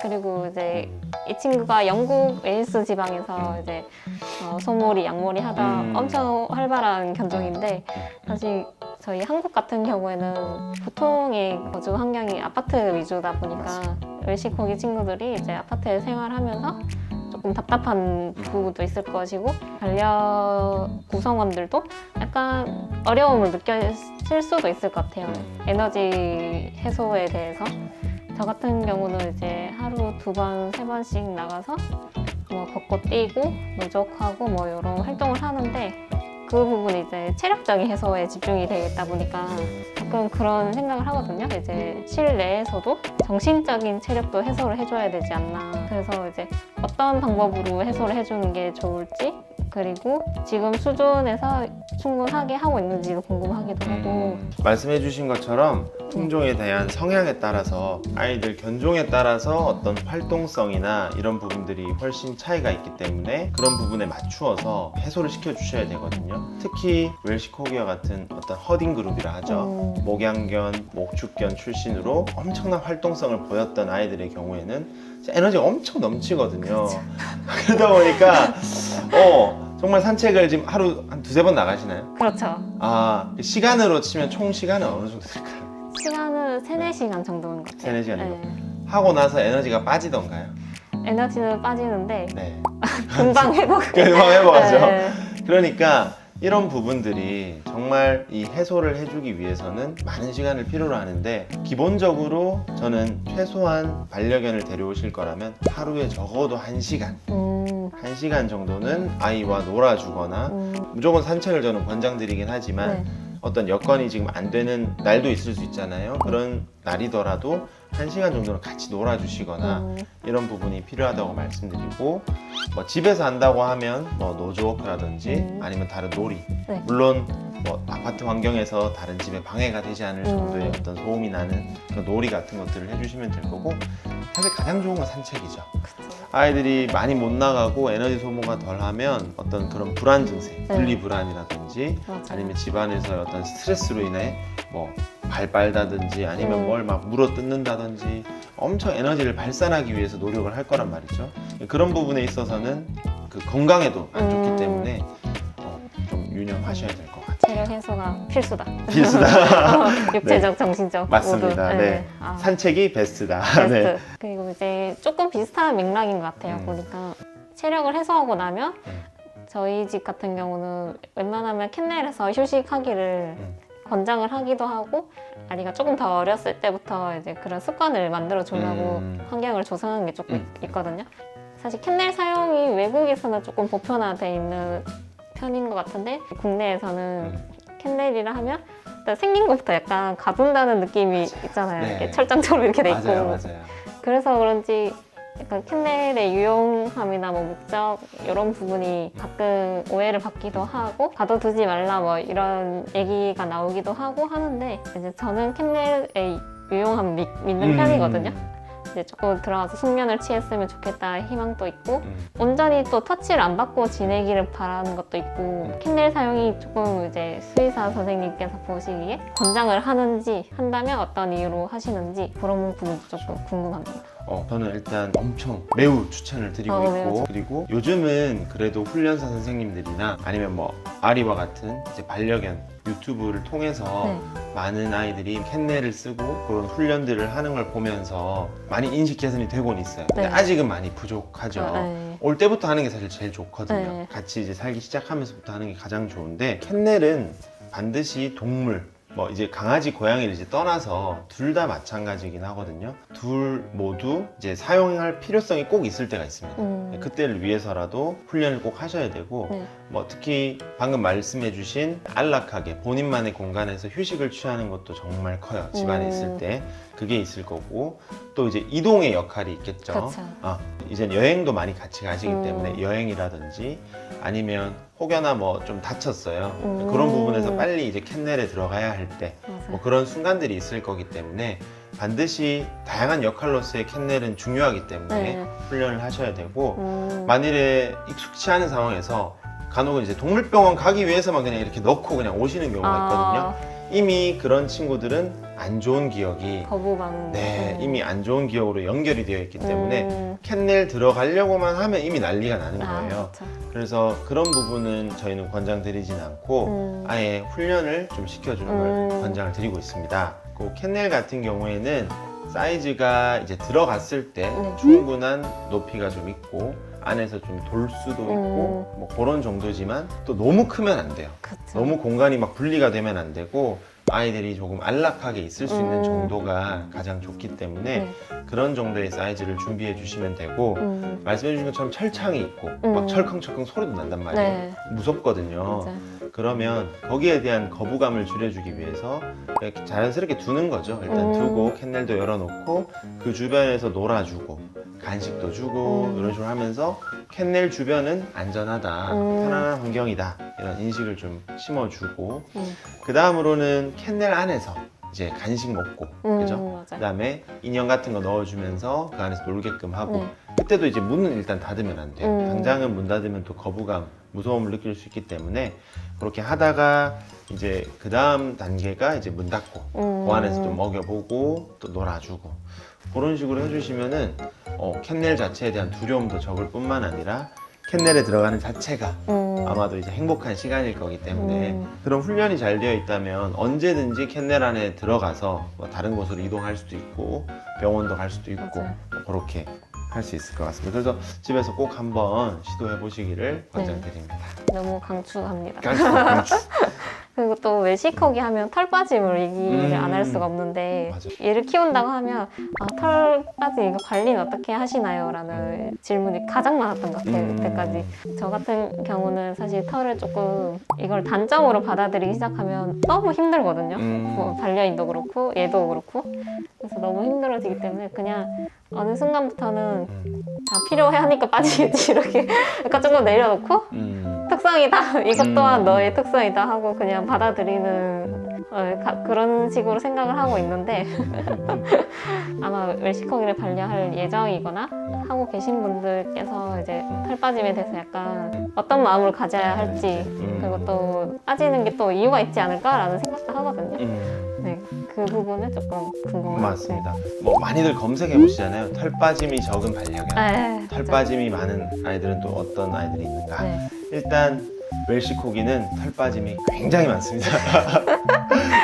그리고 이제 이 친구가 영국 웨일스 지방에서 이제 소몰이, 양몰이 하다 엄청 활발한 견종인데 사실 저희 한국 같은 경우에는 보통의 거주 환경이 아파트 위주다 보니까 웰시 코기 친구들이 이제 아파트에 생활하면서 조금 답답한 부분도 있을 것이고 반려 구성원들도 약간 어려움을 느끼실 수도 있을 것 같아요. 에너지 해소에 대해서 저 같은 경우는 이제 하루 2번, 3번씩 나가서 뭐 걷고 뛰고 노족하고 뭐 이런 활동을 하는데 그 부분이 이제 체력적인 해소에 집중이 되겠다 보니까 가끔 그런 생각을 하거든요. 이제 실내에서도 정신적인 체력도 해소를 해줘야 되지 않나. 그래서 이제 어떤 방법으로 해소를 해주는 게 좋을지 그리고 지금 수준에서 충분하게 하고 있는지도 궁금하기도 하고. 말씀해 주신 것처럼 품종에 대한 성향에 따라서 아이들 견종에 따라서 어떤 활동성이나 이런 부분들이 훨씬 차이가 있기 때문에 그런 부분에 맞추어서 해소를 시켜 주셔야 되거든요. 특히 웰시 코기와 같은 어떤 허딩 그룹이라 하죠. 목양견, 목축견 출신으로 엄청난 활동성을 보였던 아이들의 경우에는 에너지가 엄청 넘치거든요. 그러다 보니까 정말 산책을 지금 하루 한 2-3번 나가시나요? 그렇죠. 시간으로 치면 총 시간은 어느 정도 될까요? 시간은 3-4시간 정도인 것 같아요. 3-4시간 정도. 하고 나서 에너지가 빠지던가요? 에너지는 빠지는데 네. 금방 회복. 금방 회복하죠. 네. 그러니까 이런 부분들이 정말 이 해소를 해주기 위해서는 많은 시간을 필요로 하는데 기본적으로 저는 최소한 반려견을 데려오실 거라면 하루에 적어도 1시간 1시간 정도는 아이와 놀아주거나 무조건 산책을 저는 권장드리긴 하지만 네. 어떤 여건이 지금 안 되는 날도 있을 수 있잖아요. 그런 날이더라도 1시간 정도는 같이 놀아주시거나 이런 부분이 필요하다고 말씀드리고 뭐 집에서 한다고 하면 뭐 노즈워크라든지 아니면 다른 놀이 네. 물론 뭐 아파트 환경에서 다른 집에 방해가 되지 않을 정도의 어떤 소음이 나는 그런 놀이 같은 것들을 해주시면 될 거고 사실 가장 좋은 건 산책이죠. 아이들이 많이 못 나가고 에너지 소모가 덜하면 어떤 그런 불안 증세, 분리불안이라든지 아니면 집안에서의 어떤 스트레스로 인해 뭐 발 빨다든지 아니면 뭘 막 물어 뜯는다든지 엄청 에너지를 발산하기 위해서 노력을 할 거란 말이죠. 그런 부분에 있어서는 그 건강에도 안 좋기 때문에 좀 유념하셔야 될 것 같아요. 체력 해소가 필수다. 필수다. 육체적, 정신적 맞습니다. 모두. 네. 산책이 베스트다. 베스트. 네. 그리고 이제 조금 비슷한 맥락인 것 같아요. 보니까 체력을 해소하고 나면 저희 집 같은 경우는 웬만하면 캔넬에서 휴식하기를 권장을 하기도 하고 아리가 조금 더 어렸을 때부터 이제 그런 습관을 만들어 주려고 환경을 조성하는 게 조금 있거든요. 사실 캔넬 사용이 외국에서는 조금 보편화돼 있는 편인 것 같은데 국내에서는 캔넬이라 하면 일단 생긴 것부터 약간 가둔다는 느낌이 있잖아요. 네. 이렇게 철장처럼 이렇게 돼 있고. 맞아요. 그래서 그런지 약간 캔넬의 유용함이나 뭐 목적 이런 부분이 가끔 오해를 받기도 하고 가둬두지 말라 뭐 이런 얘기가 나오기도 하고 하는데 이제 저는 캔넬의 유용함 믿는 편이거든요. 이제 조금 들어가서 숙면을 취했으면 좋겠다 희망도 있고 온전히 또 터치를 안 받고 지내기를 바라는 것도 있고 캔넬 사용이 조금 이제 수의사 선생님께서 보시기에 권장을 하는지 한다면 어떤 이유로 하시는지 그런 부분도 조금 궁금합니다. 저는 일단 엄청 매우 추천을 드리고 있고 그리고 요즘은 그래도 훈련사 선생님들이나 아니면 뭐 아리와 같은 이제 반려견 유튜브를 통해서 많은 아이들이 캔넬을 쓰고 그런 훈련들을 하는 걸 보면서 많이 인식 개선이 되고는 있어요. 근데 아직은 많이 부족하죠. 올 때부터 하는 게 사실 제일 좋거든요. 같이 이제 살기 시작하면서부터 하는 게 가장 좋은데 캔넬은 반드시 동물 뭐 이제 강아지, 고양이를 이제 떠나서 둘 다 마찬가지긴 하거든요. 둘 모두 이제 사용할 필요성이 꼭 있을 때가 있습니다. 그때를 위해서라도 훈련을 꼭 하셔야 되고 뭐 특히 방금 말씀해주신 안락하게 본인만의 공간에서 휴식을 취하는 것도 정말 커요. 집안에 있을 때 그게 있을 거고 또 이제 이동의 역할이 있겠죠. 이제 여행도 많이 같이 가시기 때문에 여행이라든지 아니면 혹여나 뭐 좀 다쳤어요. 그런 부분에서 빨리 이제 캔넬에 들어가야 할 때 뭐 그런 순간들이 있을 거기 때문에 반드시 다양한 역할로서의 캔넬은 중요하기 때문에 훈련을 하셔야 되고 만일에 익숙치 않은 상황에서 간혹은 이제 동물병원 가기 위해서만 그냥 이렇게 넣고 그냥 오시는 경우가 있거든요. 이미 그런 친구들은 안 좋은 기억이 거부감. 네, 이미 안 좋은 기억으로 연결이 되어 있기 때문에 캔넬 들어가려고만 하면 이미 난리가 나는 거예요. 그렇죠. 그래서 그런 부분은 저희는 권장드리진 않고 아예 훈련을 좀 시켜주는 걸 권장을 드리고 있습니다. 그 캔넬 같은 경우에는 사이즈가 이제 들어갔을 때 충분한 높이가 좀 있고 안에서 좀 돌 수도 있고 뭐 그런 정도지만 또 너무 크면 안 돼요. 그쵸. 너무 공간이 막 분리가 되면 안 되고 아이들이 조금 안락하게 있을 수 있는 정도가 가장 좋기 때문에 그런 정도의 사이즈를 준비해 주시면 되고 말씀해 주신 것처럼 철창이 있고 막 철컹철컹 소리도 난단 말이에요. 네. 무섭거든요. 맞아요. 그러면 거기에 대한 거부감을 줄여주기 위해서 이렇게 자연스럽게 두는 거죠. 일단 두고 캔넬도 열어놓고 그 주변에서 놀아주고 간식도 주고 이런 식으로 하면서 캔넬 주변은 안전하다, 편안한 환경이다 이런 인식을 좀 심어주고 그 다음으로는 캔넬 안에서 이제 간식 먹고 그죠? 맞아요. 그 다음에 인형 같은 거 넣어주면서 그 안에서 놀게끔 하고 그때도 이제 문은 일단 닫으면 안 돼요. 당장은 문 닫으면 또 거부감, 무서움을 느낄 수 있기 때문에 그렇게 하다가 이제 그 다음 단계가 이제 문 닫고 그 안에서 또 먹여보고 또 놀아주고 그런 식으로 해주시면은 캔넬 자체에 대한 두려움도 적을 뿐만 아니라 캔넬에 들어가는 자체가 아마도 이제 행복한 시간일 거기 때문에 그런 훈련이 잘 되어 있다면 언제든지 캔넬 안에 들어가서 뭐 다른 곳으로 이동할 수도 있고 병원도 갈 수도 있고 맞아요. 뭐 그렇게 할 수 있을 것 같습니다. 그래서 집에서 꼭 한번 시도해 보시기를 권장드립니다. 너무 강추합니다. 강추. 그리고 또 외식하기 하면 털 빠짐을 얘기를 안 할 수가 없는데 맞아. 얘를 키운다고 하면 털 빠짐 이거 관리는 어떻게 하시나요? 라는 질문이 가장 많았던 것 같아요. 그때까지. 저 같은 경우는 사실 털을 조금 이걸 단점으로 받아들이기 시작하면 너무 힘들거든요. 뭐 반려인도 그렇고 얘도 그렇고 그래서 너무 힘들어지기 때문에 그냥 어느 순간부터는 다 필요해 하니까 빠지겠지 이렇게 약간 조금 내려놓고 특성이다. 이것 또한 너의 특성이다 하고 그냥 받아들이는 그런 식으로 생각을 하고 있는데 아마 웰시코기를 반려할 예정이거나 하고 계신 분들께서 이제 털 빠짐에 대해서 약간 어떤 마음을 가져야 할지 그리고 또 빠지는 게 또 이유가 있지 않을까라는 생각도 하거든요. 네, 그 부분은 조금 궁금해요. 맞습니다. 뭐 많이들 검색해 보시잖아요. 털 빠짐이 적은 반려견. 네, 털 맞아요. 빠짐이 많은 아이들은 또 어떤 아이들이 있는가? 네. 일단 웰시코기는 털 빠짐이 굉장히 많습니다.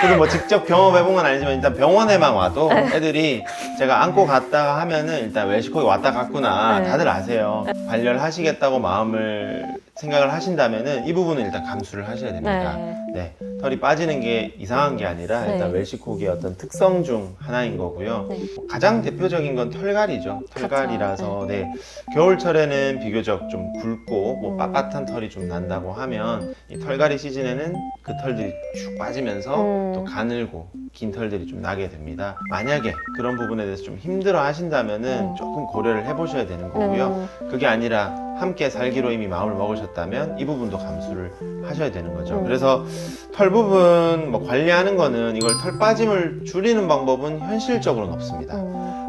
저도 뭐 직접 경험해본 건 아니지만 일단 병원에만 와도 애들이 제가 안고 갔다가 하면은 일단 웰시코기 왔다 갔구나 네. 다들 아세요. 반려를 하시겠다고 마음을 생각을 하신다면은 이 부분은 일단 감수를 하셔야 됩니다. 네. 털이 빠지는 게 이상한 게 아니라 일단 네. 웰시코기의 어떤 특성 중 하나인 거고요. 네. 가장 대표적인 건 털갈이죠. 털갈이라서 네. 겨울철에는 비교적 좀 굵고 뭐 빳빳한 털이 좀 난다고 하면 이 털갈이 시즌에는 그 털들이 쭉 빠지면서 또 가늘고 긴 털들이 좀 나게 됩니다. 만약에 그런 부분에 대해서 좀 힘들어 하신다면은 조금 고려를 해보셔야 되는 거고요. 그게 아니라 함께 살기로 이미 마음을 먹으셨다면 이 부분도 감수를 하셔야 되는 거죠. 그래서 털 부분 뭐 관리하는 거는 이걸 털 빠짐을 줄이는 방법은 현실적으로는 없습니다.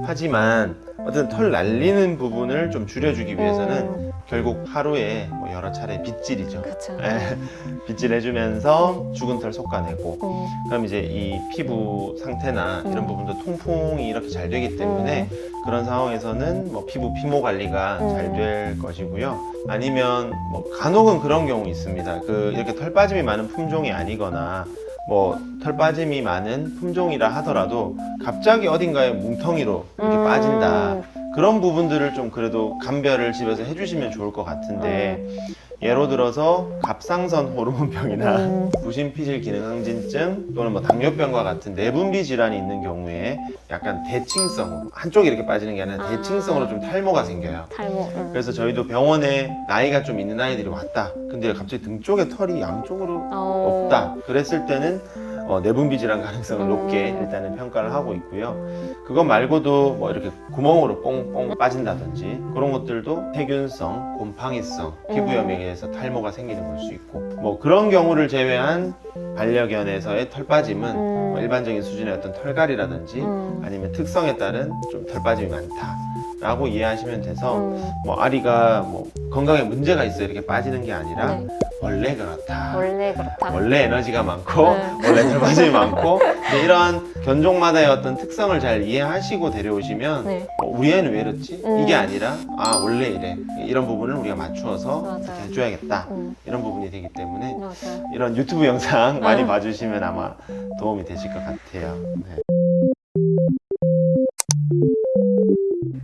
하지만 어쨌든 털 날리는 부분을 좀 줄여주기 위해서는 결국 하루에 뭐 여러 차례 빗질이죠. 그렇죠. 빗질 해주면서 죽은 털 솎아내고 그럼 이제 이 피부 상태나 이런 부분도 통풍이 이렇게 잘 되기 때문에 그런 상황에서는 뭐 피부 피모 관리가 잘 될 것이고요. 아니면 뭐 간혹은 그런 경우 있습니다. 그 이렇게 털 빠짐이 많은 품종이 아니거나 뭐 털 빠짐이 많은 품종이라 하더라도 갑자기 어딘가에 뭉텅이로 이렇게 빠진다. 그런 부분들을 좀 그래도 감별을 집에서 해주시면 좋을 것 같은데 예로 들어서 갑상선 호르몬병이나 부신피질 기능 항진증 또는 뭐 당뇨병과 같은 내분비 질환이 있는 경우에 약간 대칭성으로 한쪽이 이렇게 빠지는 게 아니라 대칭성으로 좀 탈모가 생겨요. 탈모. 그래서 저희도 병원에 나이가 좀 있는 아이들이 왔다. 근데 갑자기 등 쪽에 털이 양쪽으로 없다. 그랬을 때는 내분비 질환 가능성을 높게 일단은 평가를 하고 있고요. 그것 말고도 뭐 이렇게 구멍으로 뽕뽕 빠진다든지 그런 것들도 세균성, 곰팡이성, 피부염에 의해서 탈모가 생기는 걸 수 있고 뭐 그런 경우를 제외한 반려견에서의 털 빠짐은 뭐 일반적인 수준의 어떤 털갈이라든지 아니면 특성에 따른 좀 털 빠짐이 많다. 라고 이해하시면 돼서 뭐 아리가 뭐 건강에 문제가 있어 이렇게 빠지는 게 아니라 네. 원래 그렇다. 원래 그렇다. 원래 에너지가 많고 네. 원래 결과물이 많고 근데 이런 견종마다의 어떤 특성을 잘 이해하시고 데려오시면 네. 우리 애는 왜 이렇지? 음. 이게 아니라 아 원래 이래 이런 부분을 우리가 맞추어서 맞아요. 이렇게 해줘야겠다 음. 이런 부분이 되기 때문에 맞아요. 이런 유튜브 영상 많이 음. 봐주시면 아마 도움이 되실 것 같아요. 네.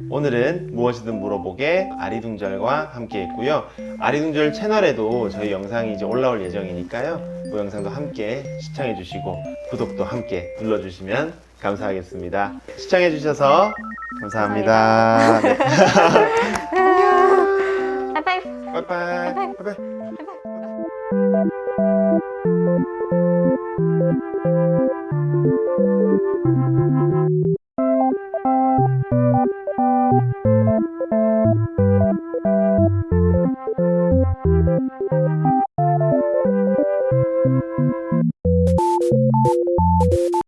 오늘은 무엇이든 물어보게 아리둥절과 함께 했고요. 아리둥절 채널에도 저희 영상이 이제 올라올 예정이니까요. 그 영상도 함께 시청해 주시고 구독도 함께 눌러주시면 감사하겠습니다. 시청해 주셔서 감사합니다. 네. 바이바이. 빠이빠이. 바이바이. 빠이빠이.